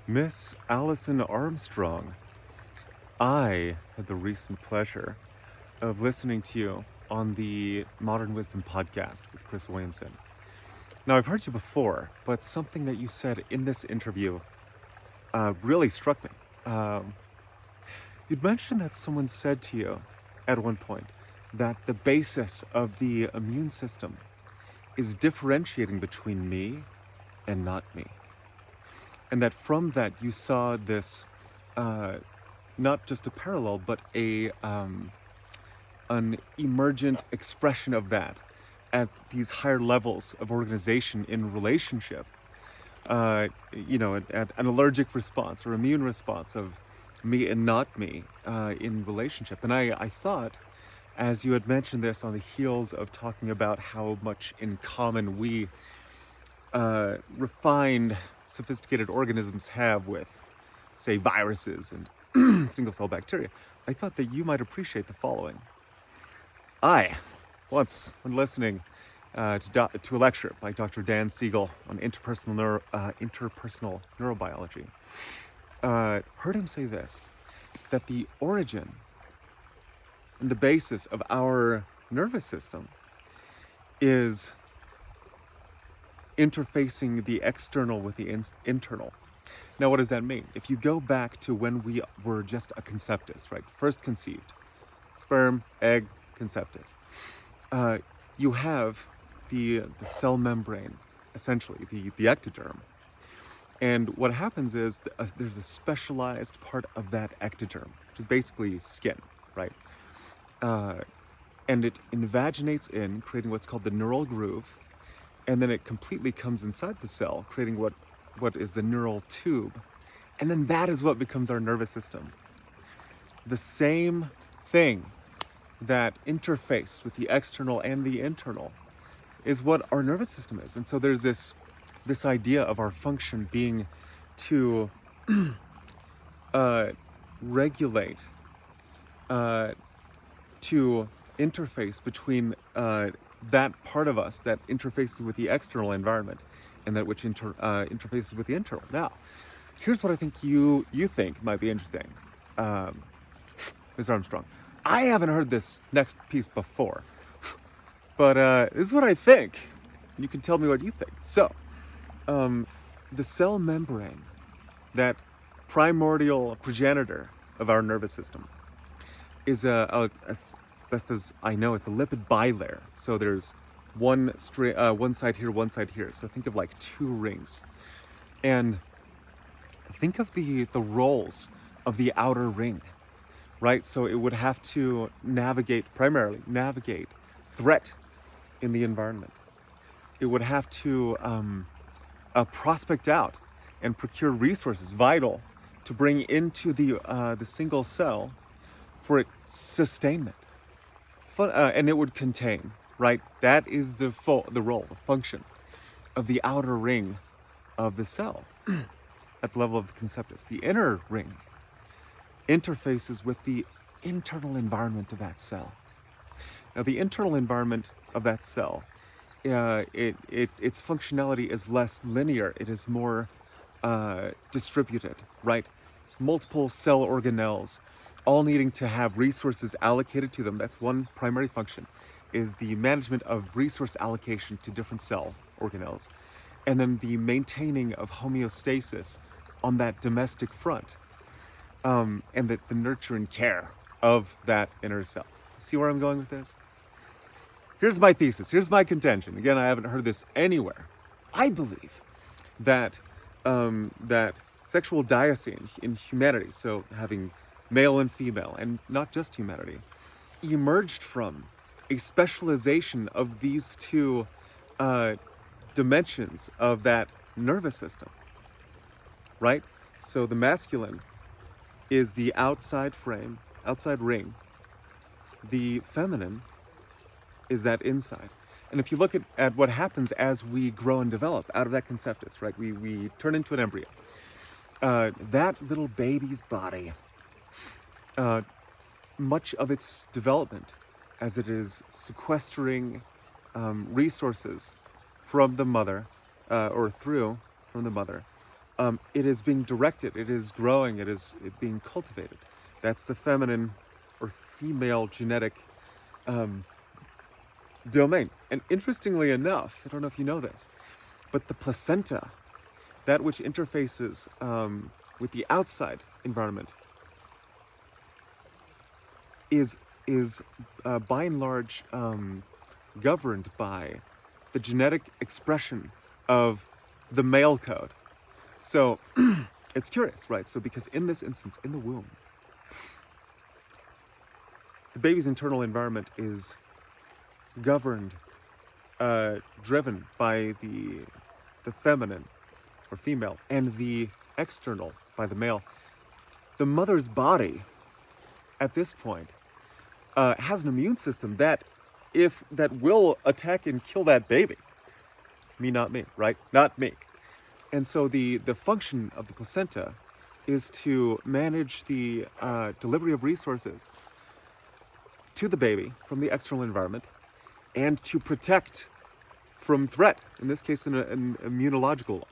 Miss Allison Armstrong, I had the recent pleasure of listening to you on the Modern Wisdom podcast with Chris Williamson. Now, I've heard you before, but something that you said in this interview really struck me. You'd mentioned that someone said to you at one point that the basis of the immune system is differentiating between me and not me. And that from that you saw this, not just a parallel, but an emergent expression of that at these higher levels of organization in relationship. At an allergic response or immune response of me and not me in relationship. And I thought, as you had mentioned this on the heels of talking about how much in common we refined, sophisticated organisms have with, say, viruses and single-cell bacteria, I thought that you might appreciate the following. I, once, when listening to a lecture by Dr. Dan Siegel on interpersonal neurobiology, heard him say this, that the origin and the basis of our nervous system is interfacing the external with the internal. Now, what does that mean? If you go back to when we were just a conceptus, right? First conceived, sperm, egg, conceptus. You have the cell membrane, essentially, the ectoderm. And what happens is there's a specialized part of that ectoderm, which is basically skin, right? And it invaginates in, creating what's called the neural groove, and then it completely comes inside the cell, creating what is the neural tube. And then that is what becomes our nervous system. The same thing that interface with the external and the internal is what our nervous system is. And so there's this idea of our function being to regulate, to interface between that part of us that interfaces with the external environment and that which interfaces with the internal. Now, here's what I think you think might be interesting, Ms. Armstrong. I haven't heard this next piece before, but this is what I think. You can tell me what you think. So, the cell membrane, that primordial progenitor of our nervous system, is as best as I know, it's a lipid bilayer. So there's one side here, one side here. So think of like two rings, and think of the roles of the outer ring, right? So it would have to primarily navigate threat in the environment. It would have to prospect out and procure resources vital to bring into the single cell for its sustainment. And it would contain, right? That is the role, the function of the outer ring of the cell at the level of the conceptus. The inner ring interfaces with the internal environment of that cell. Now, the internal environment of that cell, its functionality is less linear. It is more distributed, right? Multiple cell organelles, all needing to have resources allocated to them. That's one primary function, is the management of resource allocation to different cell organelles. And then the maintaining of homeostasis on that domestic front, and the nurture and care of that inner cell. See where I'm going with this? Here's my thesis. Here's my contention. Again, I haven't heard this anywhere. I believe that sexual diacy in humanity, so having male and female, and not just humanity, emerged from a specialization of these two dimensions of that nervous system, right? So the masculine is the outside ring. The feminine is that inside. And if you look at what happens as we grow and develop out of that conceptus, right? We turn into an embryo. That little baby's body, much of its development as it is sequestering resources from the mother, from the mother, it is being directed, it is growing, it is being cultivated. That's the feminine or female genetic domain. And interestingly enough, I don't know if you know this, but the placenta, that which interfaces with the outside environment, is by and large governed by the genetic expression of the male code. So it's curious, right? So because in this instance, in the womb, the baby's internal environment is governed, driven by the feminine or female, and the external by the male. The mother's body at this point has an immune system that will attack and kill that baby. Me, not me, right? Not me. And so the function of the placenta is to manage the delivery of resources to the baby from the external environment and to protect from threat, in this case an immunological one.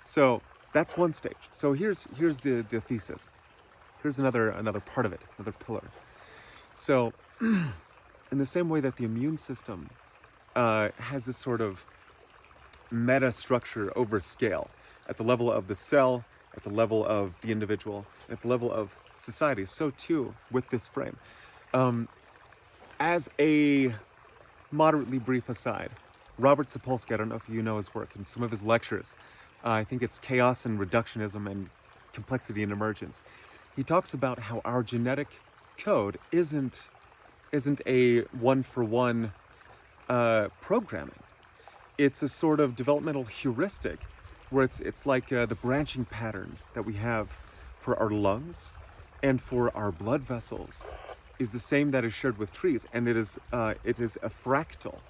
So that's one stage. So here's the thesis. Here's another part of it, another pillar. So in the same way that the immune system has this sort of meta structure over scale at the level of the cell, at the level of the individual, at the level of society, so too with this frame. As a moderately brief aside, Robert Sapolsky, I don't know if you know his work, in some of his lectures, I think it's Chaos and Reductionism and Complexity and Emergence. He talks about how our genetic code isn't a one-for-one programming. It's a sort of developmental heuristic where it's like the branching pattern that we have for our lungs and for our blood vessels is the same that is shared with trees, and it is a fractal.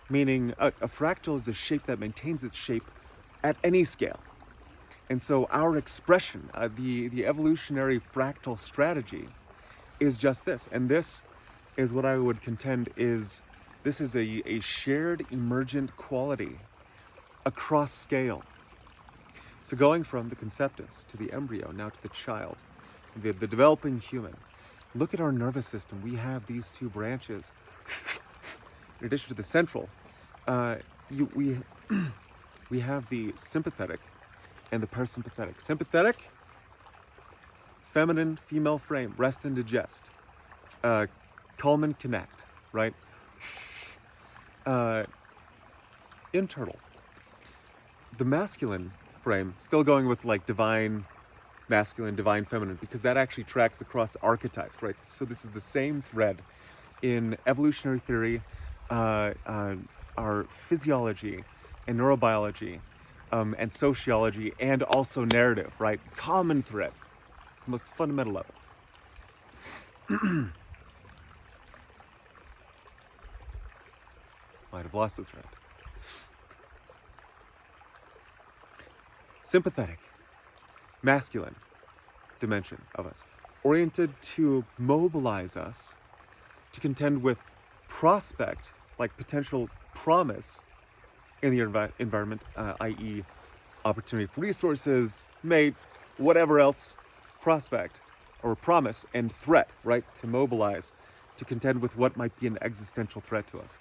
Meaning a fractal is a shape that maintains its shape at any scale. And so our expression, the evolutionary fractal strategy, is just this. And this is what I would contend is a shared emergent quality across scale. So going from the conceptus to the embryo, now to the child, the developing human. Look at our nervous system. We have these two branches. In addition to the central, we have the sympathetic and the parasympathetic. Sympathetic, feminine, female frame, rest and digest, calm and connect, right? Internal. The masculine frame, still going with like divine masculine, divine feminine, because that actually tracks across archetypes, right? So this is the same thread in evolutionary theory, our physiology and neurobiology, and sociology, and also narrative, right? Common thread, the most fundamental level. Might have lost the thread. Sympathetic, masculine dimension of us, oriented to mobilize us to contend with prospect, like potential promise in the environment, i.e. opportunity for resources, mate, whatever else, prospect or promise, and threat, right? To mobilize, to contend with what might be an existential threat to us.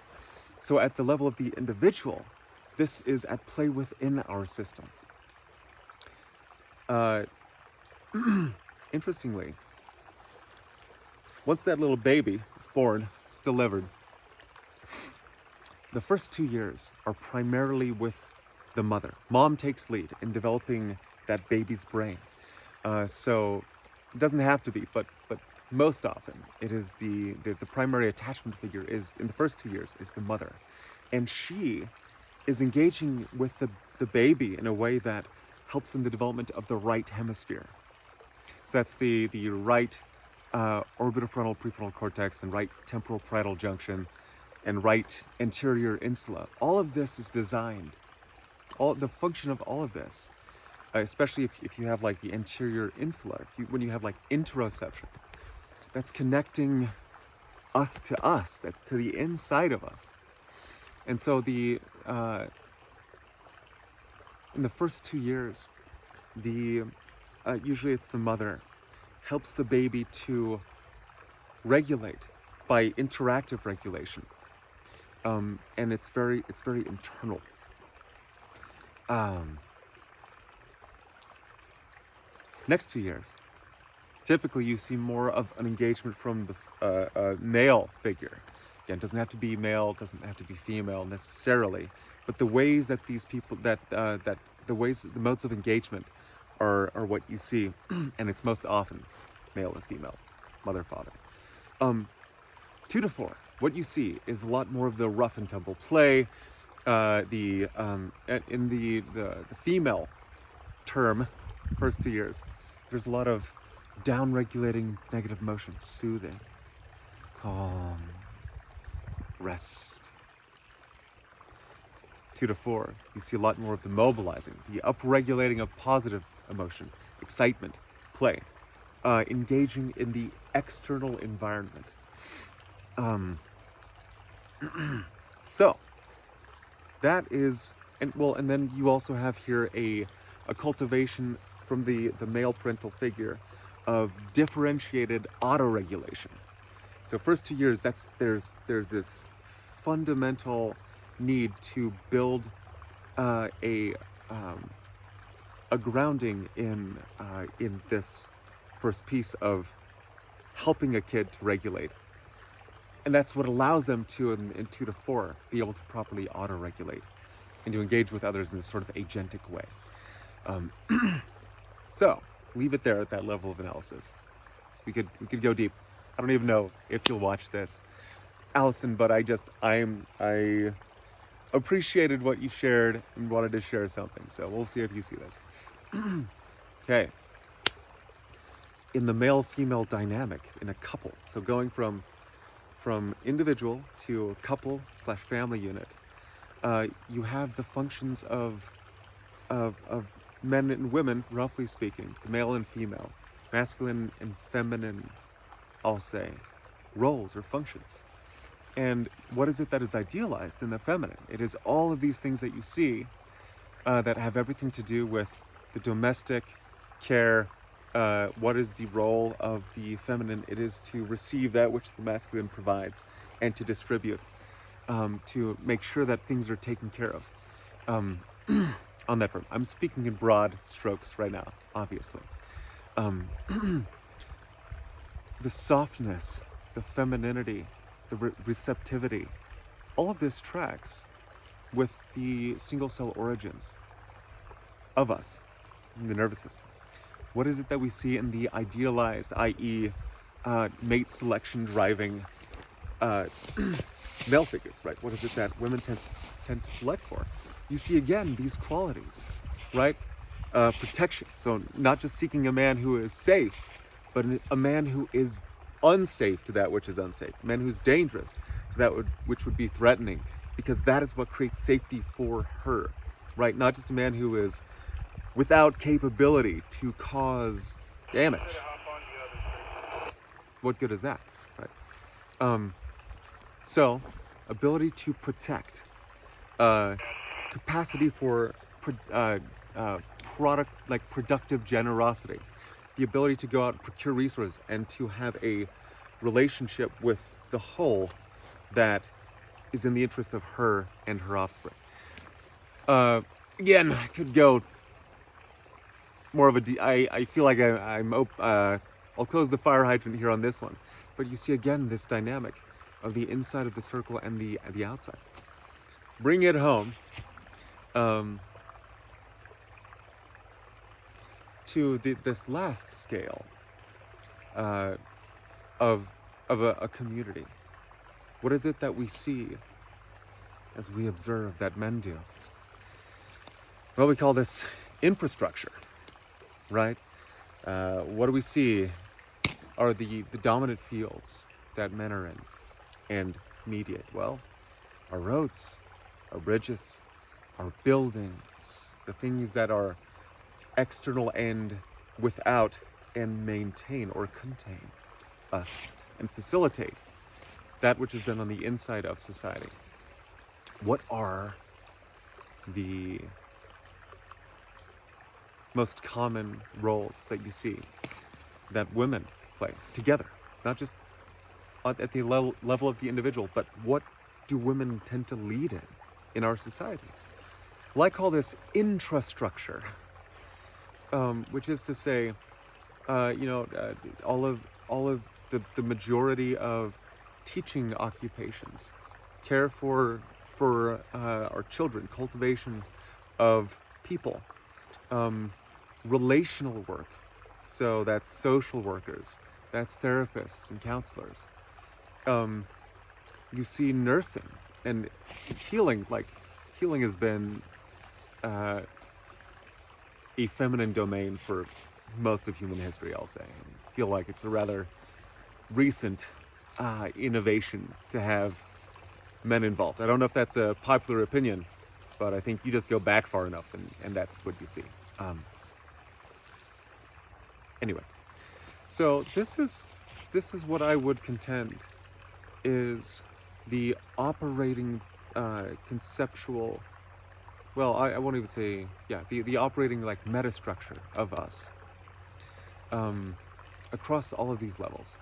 So at the level of the individual, this is at play within our system. Interestingly, once that little baby is born, is delivered, the first 2 years are primarily with the mother. Mom takes lead in developing that baby's brain. So it doesn't have to be, but most often it is the primary attachment figure is in the first 2 years is the mother. And she is engaging with the baby in a way that helps in the development of the right hemisphere. So that's the right orbitofrontal prefrontal cortex and right temporal parietal junction and right anterior insula. All of this is designed, the function of all of this, especially if you have like the anterior insula, when you have like interoception, that's connecting us, that to the inside of us. And so in the first 2 years, usually it's the mother helps the baby to regulate by interactive regulation, and it's very internal. Next 2 years, typically you see more of an engagement from the male figure. Again, it doesn't have to be male, doesn't have to be female necessarily, but the ways that these people, the modes of engagement are what you see, and it's most often male and female, mother, father. 2 to 4, what you see is a lot more of the rough and tumble play. In the female term, first 2 years, there's a lot of down-regulating negative emotions, soothing, calm, rest. 2 to 4, you see a lot more of the mobilizing, the upregulating of positive emotion, excitement, play, engaging in the external environment. So that is, and then you also have here a cultivation from the male parental figure of differentiated autoregulation. So first 2 years, there's this fundamental need to build a grounding in this first piece of helping a kid to regulate. And that's what allows them to, in 2 to 4, be able to properly auto-regulate and to engage with others in this sort of agentic way. So, leave it there at that level of analysis. So we could go deep. I don't even know if you'll watch this, Allison, but I appreciated what you shared and wanted to share something. So we'll see if you see this. Okay. In the male-female dynamic in a couple, so going from individual to couple/family unit, you have the functions of men and women, roughly speaking, male and female, masculine and feminine, I'll say, roles or functions. And what is it that is idealized in the feminine? It is all of these things that you see that have everything to do with the domestic care. What is the role of the feminine? It is to receive that which the masculine provides and to distribute, to make sure that things are taken care of. On that front, I'm speaking in broad strokes right now, obviously. The softness, the femininity, the receptivity, all of this tracks with the single cell origins of us in the nervous system. What is it that we see in the idealized, i.e. Mate selection driving male figures, right? What is it that women tend to select for? You see again these qualities, right? Protection, so not just seeking a man who is safe, but a man who is unsafe to that which is unsafe, a man who's dangerous to that which would be threatening, because that is what creates safety for her, right? Not just a man who is without capability to cause damage. What good is that, right? So, ability to protect, capacity for productive generosity, the ability to go out and procure resources and to have a relationship with the whole that is in the interest of her and her offspring. Again, I could go more of I feel like I'll close the fire hydrant here on this one, but you see again this dynamic of the inside of the circle and the outside. Bring it home to this last scale of a community. What is it that we see as we observe that men do? Well, we call this infrastructure, right? What do we see are the dominant fields that men are in and mediate? Well, our roads, our bridges, our buildings, the things that are external and without and maintain or contain us and facilitate that which is done on the inside of society. What are the most common roles that you see that women play together, not just at the level of the individual, but what do women tend to lead in our societies? Well, I call this intrastructure, which is to say, all of the majority of teaching occupations, care for our children, cultivation of people, relational work. So that's social workers, that's therapists and counselors. You see nursing and healing. Like healing has been a feminine domain for most of human history, I'll say. I feel like it's a rather recent innovation to have men involved. I don't know if that's a popular opinion, but I think you just go back far enough and that's what you see. Anyway, so this is what I would contend is the operating conceptual, well, I won't even say, the operating like metastructure of us across all of these levels.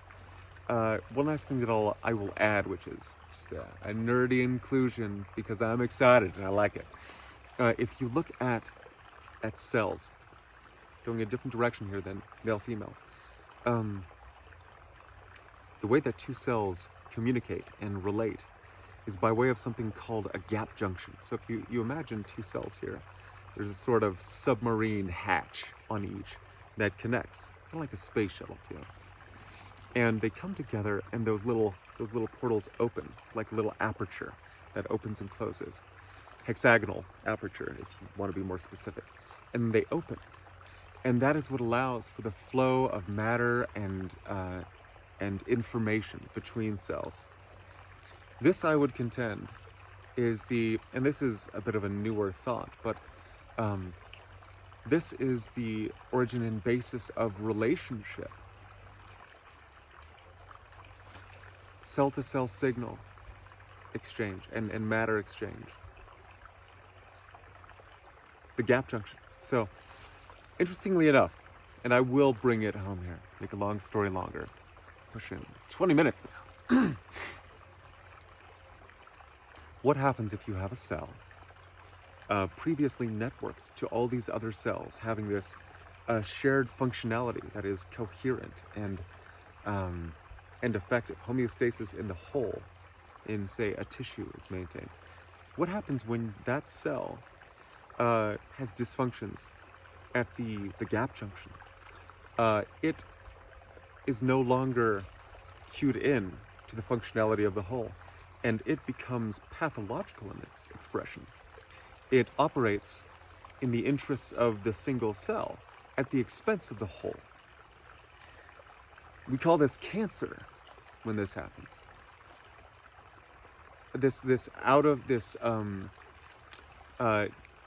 One last thing that I will add, which is just a nerdy inclusion because I'm excited and I like it. If you look at cells, going a different direction here than male-female, the way that two cells communicate and relate is by way of something called a gap junction. So if you imagine two cells here, there's a sort of submarine hatch on each that connects, kind of like a space shuttle too. And they come together and those little portals open, like a little aperture that opens and closes. Hexagonal aperture, if you want to be more specific. And they open. And that is what allows for the flow of matter and information between cells. This, I would contend, is and this is a bit of a newer thought, but this is the origin and basis of relationship. Cell-to-cell signal exchange and matter exchange. The gap junction. So, interestingly enough, and I will bring it home here, make a long story longer, pushing 20 minutes now. What happens if you have a cell previously networked to all these other cells, having this shared functionality that is coherent and effective, homeostasis in the whole, in say a tissue is maintained? What happens when that cell has dysfunctions at the gap junction? It is no longer cued in to the functionality of the whole, and it becomes pathological in its expression. It operates in the interests of the single cell at the expense of the whole. We call this cancer when this happens. This out of this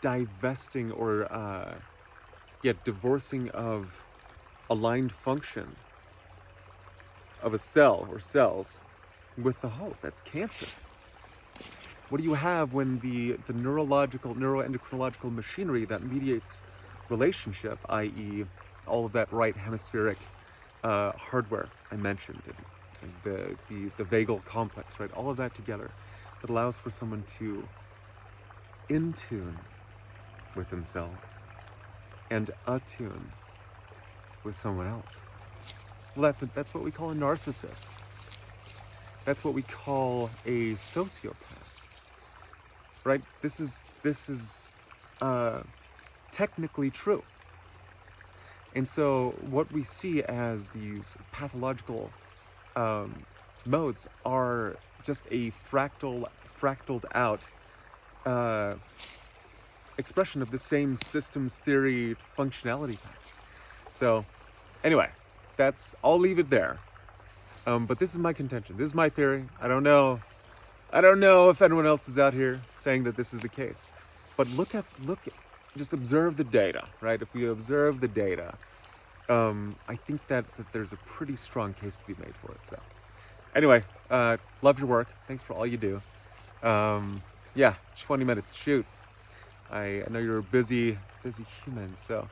divesting or yet divorcing of aligned function of a cell or cells with the whole. That's cancer. What do you have when the neuroendocrinological machinery that mediates relationship, i.e. all of that right hemispheric hardware I mentioned, and the vagal complex, right? All of that together that allows for someone to in tune with themselves and attune with someone else. Well, that's what we call a narcissist. That's what we call a sociopath, right? This is technically true. And so what we see as these pathological modes are just a fractaled out expression of the same systems theory functionality. So anyway, I'll leave it there. But this is my contention. This is my theory. I don't know if anyone else is out here saying that this is the case. But just observe the data, right? If we observe the data, I think that there's a pretty strong case to be made for it. So anyway, love your work. Thanks for all you do. 20 minutes, shoot. I know you're a busy human, so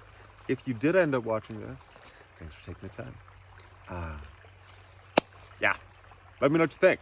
if you did end up watching this, thanks for taking the time. Yeah, let me know what you think.